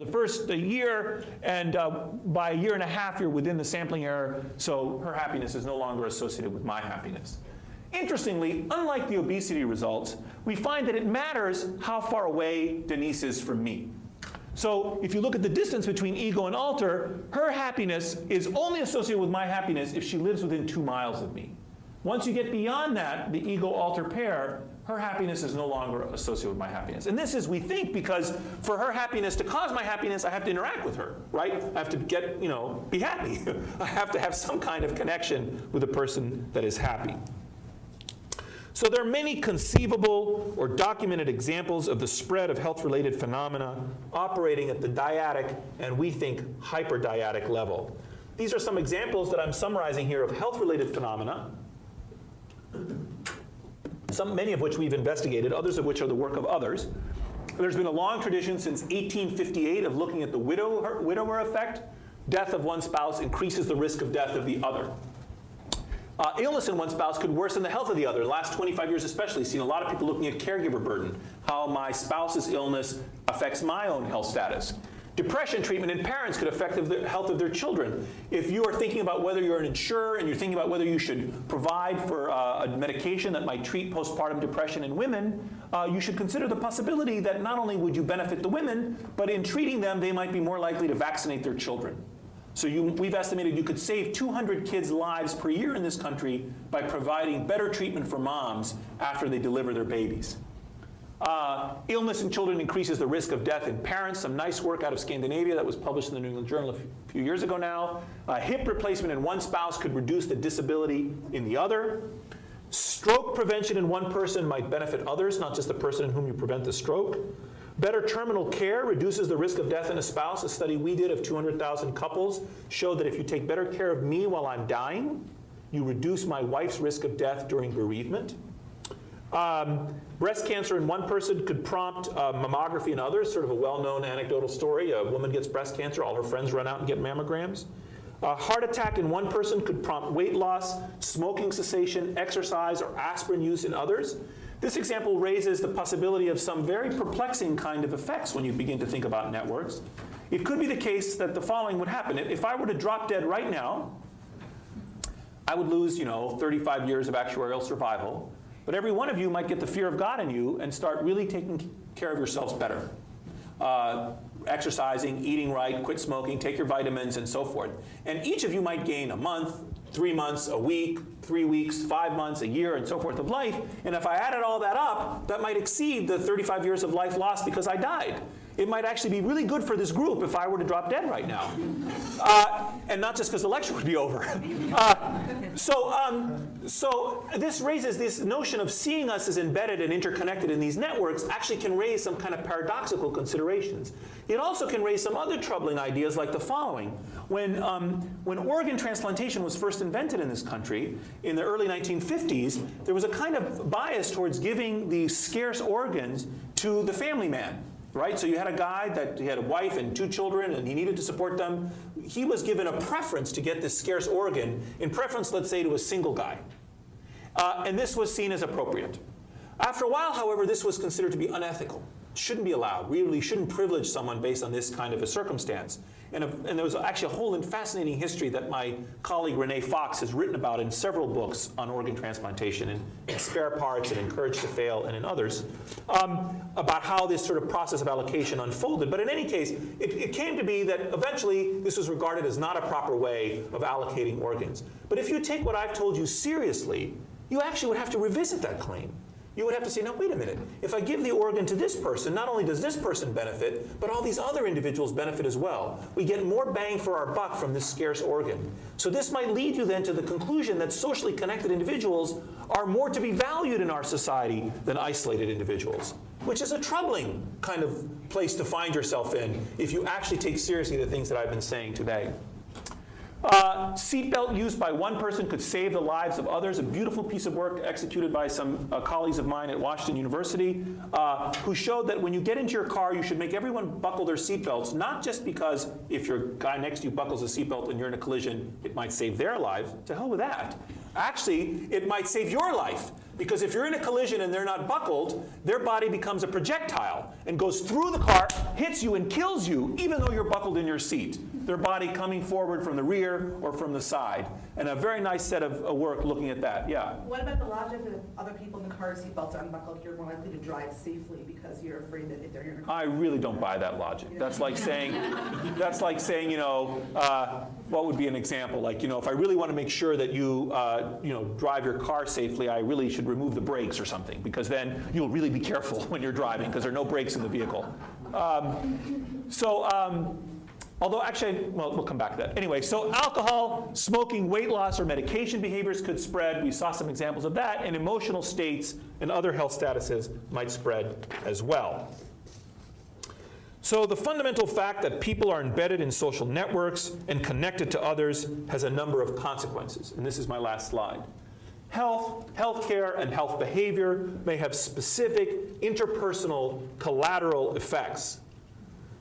the first year, and by a year and a half, you're within the sampling error, so her happiness is no longer associated with my happiness. Interestingly, unlike the obesity results, we find that it matters how far away Denise is from me. So if you look at the distance between ego and alter, her happiness is only associated with my happiness if she lives within 2 miles of me. Once you get beyond that, the ego-alter pair, her happiness is no longer associated with my happiness. And this is, we think, because for her happiness to cause my happiness, I have to interact with her, right? I have to get, be happy. I have to have some kind of connection with a person that is happy. So there are many conceivable or documented examples of the spread of health-related phenomena operating at the dyadic and, we think, hyperdyadic level. These are some examples that I'm summarizing here of health-related phenomena, many of which we've investigated, others of which are the work of others. There's been a long tradition since 1858 of looking at the widower effect. Death of one spouse increases the risk of death of the other. Illness in one spouse could worsen the health of the other. In the last 25 years especially, seen a lot of people looking at caregiver burden, how my spouse's illness affects my own health status. Depression treatment in parents could affect the health of their children. If you are thinking about whether you're an insurer and you're thinking about whether you should provide for a medication that might treat postpartum depression in women, you should consider the possibility that not only would you benefit the women, but in treating them, they might be more likely to vaccinate their children. So we've estimated you could save 200 kids' lives per year in this country by providing better treatment for moms after they deliver their babies. Illness in children increases the risk of death in parents. Some nice work out of Scandinavia that was published in the New England Journal a few years ago now. Hip replacement in one spouse could reduce the disability in the other. Stroke prevention in one person might benefit others, not just the person in whom you prevent the stroke. Better terminal care reduces the risk of death in a spouse. A study we did of 200,000 couples showed that if you take better care of me while I'm dying, you reduce my wife's risk of death during bereavement. Breast cancer in one person could prompt mammography in others, sort of a well-known anecdotal story. A woman gets breast cancer, all her friends run out and get mammograms. Heart attack in one person could prompt weight loss, smoking cessation, exercise, or aspirin use in others. This example raises the possibility of some very perplexing kind of effects when you begin to think about networks. It could be the case that the following would happen. If I were to drop dead right now, I would lose, 35 years of actuarial survival. But every one of you might get the fear of God in you and start really taking care of yourselves better. Exercising, eating right, quit smoking, take your vitamins, and so forth. And each of you might gain a month, 3 months, a week, 3 weeks, 5 months, a year, and so forth of life. And if I added all that up, that might exceed the 35 years of life lost because I died. It might actually be really good for this group if I were to drop dead right now. And not just because the lecture would be over. So this raises this notion of seeing us as embedded and interconnected in these networks actually can raise some kind of paradoxical considerations. It also can raise some other troubling ideas like the following. When organ transplantation was first invented in this country in the early 1950s, there was a kind of bias towards giving the scarce organs to the family man. Right? So you had a guy that he had a wife and 2 children and he needed to support them. He was given a preference to get this scarce organ, in preference, let's say, to a single guy. And this was seen as appropriate. After a while, however, this was considered to be unethical. Shouldn't be allowed. We really shouldn't privilege someone based on this kind of a circumstance. And there was actually a whole and fascinating history that my colleague Renee Fox has written about in several books on organ transplantation, in Spare Parts and in Courage to Fail and in others, about how this sort of process of allocation unfolded. But in any case, it came to be that eventually this was regarded as not a proper way of allocating organs. But if you take what I've told you seriously, you actually would have to revisit that claim. You would have to say, no, wait a minute. If I give the organ to this person, not only does this person benefit, but all these other individuals benefit as well. We get more bang for our buck from this scarce organ. So this might lead you then to the conclusion that socially connected individuals are more to be valued in our society than isolated individuals, which is a troubling kind of place to find yourself in if you actually take seriously the things that I've been saying today. Seatbelt use by one person could save the lives of others. A beautiful piece of work executed by some colleagues of mine at Washington University who showed that when you get into your car, you should make everyone buckle their seatbelts, not just because if your guy next to you buckles a seatbelt and you're in a collision, it might save their lives. To hell with that. Actually, it might save your life. Because if you're in a collision and they're not buckled, their body becomes a projectile and goes through the car, hits you, and kills you, even though you're buckled in your seat. Their body coming forward from the rear or from the side. And a very nice set of work looking at that. Yeah? What about the logic that if other people in the car seatbelts are unbuckled, you're more likely to drive safely because you're afraid that if they're in a car? I really don't buy that logic. That's like saying, you know, what would be an example? Like, you know, if I really want to make sure that you, you know, drive your car safely, I really should remove the brakes or something, because then you'll really be careful when you're driving, because there are no brakes in the vehicle. Although actually, well, we'll come back to that. Anyway, so alcohol, smoking, weight loss, or medication behaviors could spread. We saw some examples of that, and emotional states and other health statuses might spread as well. So the fundamental fact that people are embedded in social networks and connected to others has a number of consequences, and this is my last slide. Health, healthcare, and health behavior may have specific interpersonal collateral effects.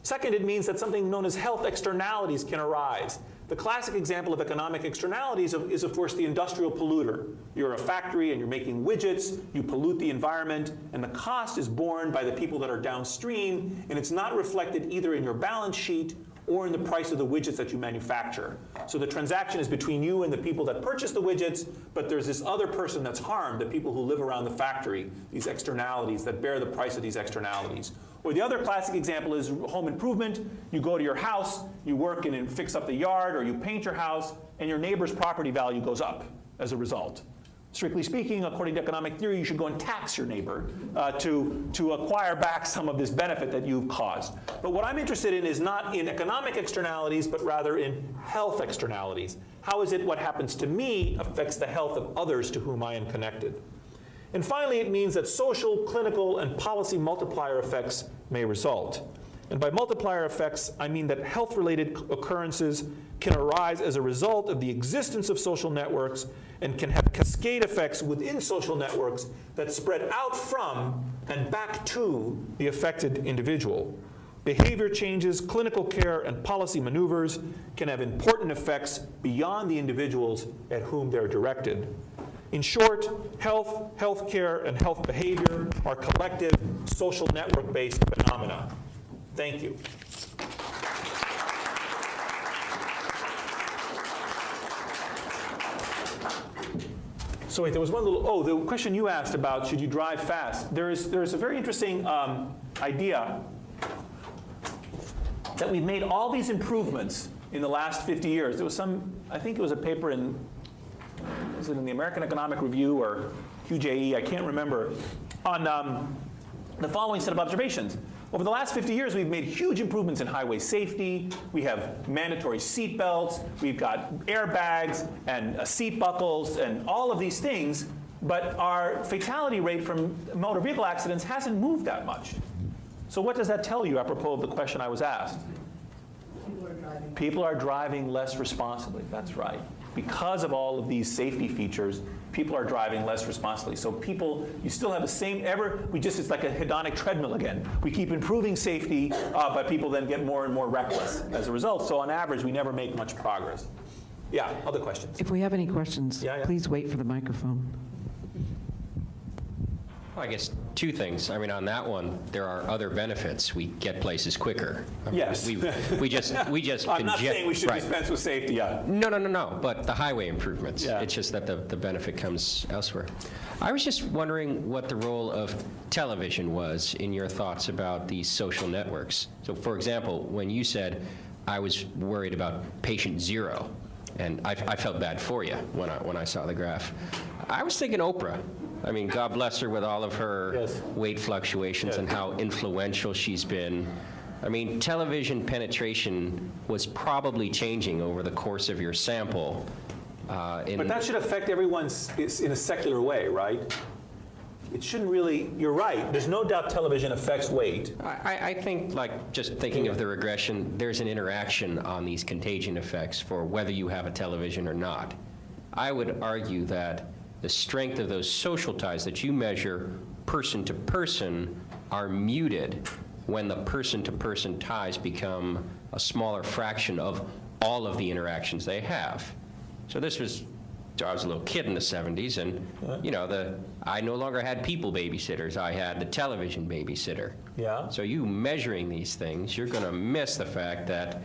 Second, it means that something known as health externalities can arise. The classic example of economic externalities is, of course, the industrial polluter. You're a factory and you're making widgets, you pollute the environment, and the cost is borne by the people that are downstream, and it's not reflected either in your balance sheet or in the price of the widgets that you manufacture. So the transaction is between you and the people that purchase the widgets, but there's this other person that's harmed, the people who live around the factory, these externalities that bear the price of these externalities. Or the other classic example is home improvement. You go to your house, you work and fix up the yard, or you paint your house, and your neighbor's property value goes up as a result. Strictly speaking, according to economic theory, you should go and tax your neighbor to acquire back some of this benefit that you've caused. But what I'm interested in is not in economic externalities, but rather in health externalities. How is it what happens to me affects the health of others to whom I am connected? And finally, it means that social, clinical, and policy multiplier effects may result. And by multiplier effects, I mean that health-related occurrences can arise as a result of the existence of social networks and can have cascade effects within social networks that spread out from and back to the affected individual. Behavior changes, clinical care, and policy maneuvers can have important effects beyond the individuals at whom they're directed. In short, health, healthcare, and health behavior are collective, social network-based phenomena. Thank you. So wait, there was one little, the question you asked about should you drive fast. There's a very interesting idea that we've made all these improvements in the last 50 years. There was some, I think it was a paper in, was it in the American Economic Review or QJE, I can't remember, on the following set of observations. Over the last 50 years, we've made huge improvements in highway safety. We have mandatory seat belts. We've got airbags and seat buckles and all of these things. But our fatality rate from motor vehicle accidents hasn't moved that much. So what does that tell you apropos of the question I was asked? People are driving less responsibly. That's right. Because of all of these safety features, people are driving less responsibly. So people, you still have the same it's like a hedonic treadmill again. We keep improving safety, but people then get more and more reckless as a result. So on average, we never make much progress. Yeah, other questions? If we have any questions, please wait for the microphone. Well, I guess two things. I mean, on that one, there are other benefits. We get places quicker. I mean, yes. We just I'm not saying we should dispense with safety, No. But the highway improvements. Yeah. It's just that the benefit comes elsewhere. I was just wondering what the role of television was in your thoughts about these social networks. So, for example, when you said, I was worried about patient zero, and I felt bad for you when I saw the graph. I was thinking Oprah. I mean, God bless her with all of her weight fluctuations and how influential she's been. I mean, television penetration was probably changing over the course of your sample. But that should affect everyone in a secular way, right? It shouldn't really, you're right, there's no doubt television affects weight. I think, like, just thinking of the regression, there's an interaction on these contagion effects for whether you have a television or not. I would argue that the strength of those social ties that you measure person to person are muted when the person to person ties become a smaller fraction of all of the interactions they have. So this was I was a little kid in the 70s, and, you know, I no longer had people babysitters. I had the television babysitter. Yeah. So you measuring these things, you're going to miss the fact that